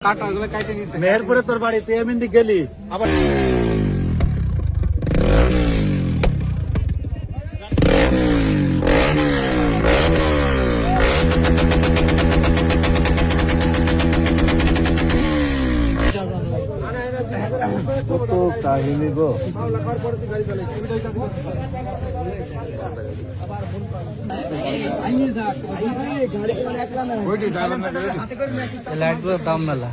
মেহেরপুরে তোর বাড়ি, তুই এমনি গেলি আবার। কত কাহিনী গো। দাম মেলা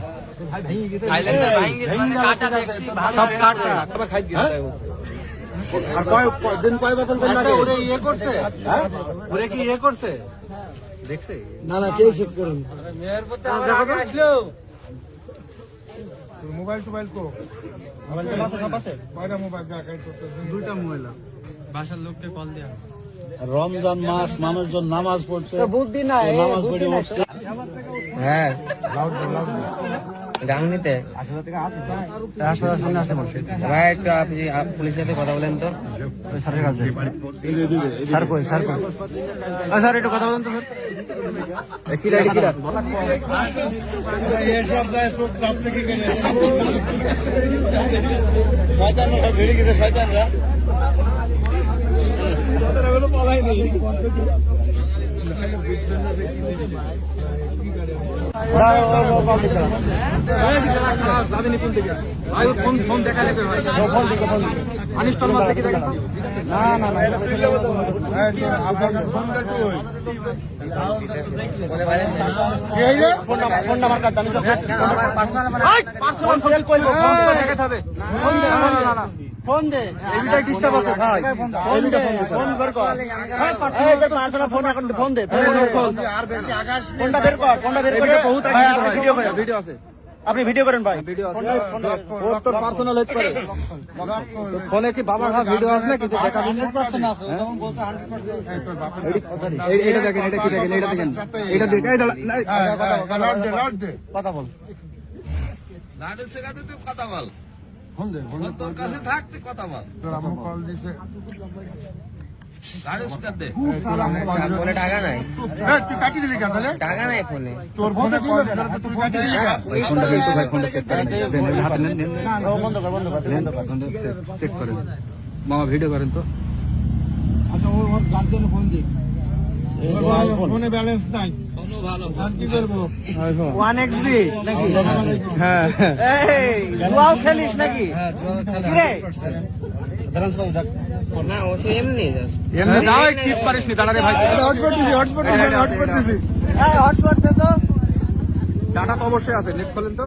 সব কাটা আর দিন কয় বেতন ইয়ে করছে ওরে কি ইয়ে করছে দেখছে না না কেউ চেক করেন। আসলো মোবাইল টোবাইল তো কয়টা মোবাইল দেখাই তো দুইটা মোবাইল বাসার লোককে কল দেয়া রমজান মাস, মানুষজন নামাজ পড়ছে, বুদ্ধি নাই নামাজ পড়ে উঠছে। হ্যাঁ ডাংনিতে সামনে আসে মানুষ ভাই একটু আপনি পুলিশের সাথে কথা বলেন তো স্যারের কাছে স্যার কই স্যার কই স্যার একটু কথা বলেন তো স্যার কি রাইড কি রাত এসব যায় সব যাচ্ছে কি করে শয়তানরা ভিড়ে গেছে, শয়তানরা তারা হলো পালাই নেই। ফোন দেখা লাগবে ভাই আনিস্টল মাছ দেখি দেখেন না না না আপনার ফোনটা কি হয় ফোন নাম্বার কাট জানি তো পার্সোনাল সেল করব ফোন করে দেখাতে হবে না ফোন দে এবিটাই ডিস্টার্ব আছে ভাই ফোন দে ফোন বের কর এই যে তোমার জন্য ফোন এখন ফোন দে আর বেশি আকাশ ফোনটা বের কর, ফোনটা বের করে বহুত ভাই, আগে আপনি ভিডিও করেন, ভিডিও আছে আপনি ভিডিও করেন ভাই। ভিডিও আছে ওর তো পার্সোনাল হেল্প করে ফোনে কি বাবার হাত ভিডিও আছে নাকি দেখাবেন 100% আছে যখন বলছে 100% এইটা দেখেন এটা কি দেখেন এটা দেখেন এটা দেখাই কথা বল লাডের সেখানে তুই কথা বল ফোন দে ফোন তোর কাছে থাক তুই কথা বল তোর আমার কল দিছে লাডের সেখান দে ফোনে টাকা নাই তুই কাটি দিলি কেন তাহলে টাকা নাই ফোনে তোর ফোনে কল দিছে তুই কাটি দিলি কেন ওই ফোনটা কিন্তু ভাই ফোনটা চেক করেন দেন ওই হাতে নেন বন্ধ কর বন্ধ কর বন্ধ কর। চেক করেন মামা ভিডিও করেন তো আচ্ছা ওর গান জন্য ফোন দি ফোনে ব্যালেন্স নাই কোনো ভালো আর কি করবো 1xb নাকি? হ্যাঁ এই জুয়াও খেলিস নাকি? কি রে? না ও তো এমনি জাস্ট এমনি দাও টিপ পারিস নি দাঁড়া রে ভাই হটস্পট দিছি হটস্পট দিছি হটস্পট এই হটস্পট দে তো। ডাটা তো অবশ্যই আছে নেট খোলেন তো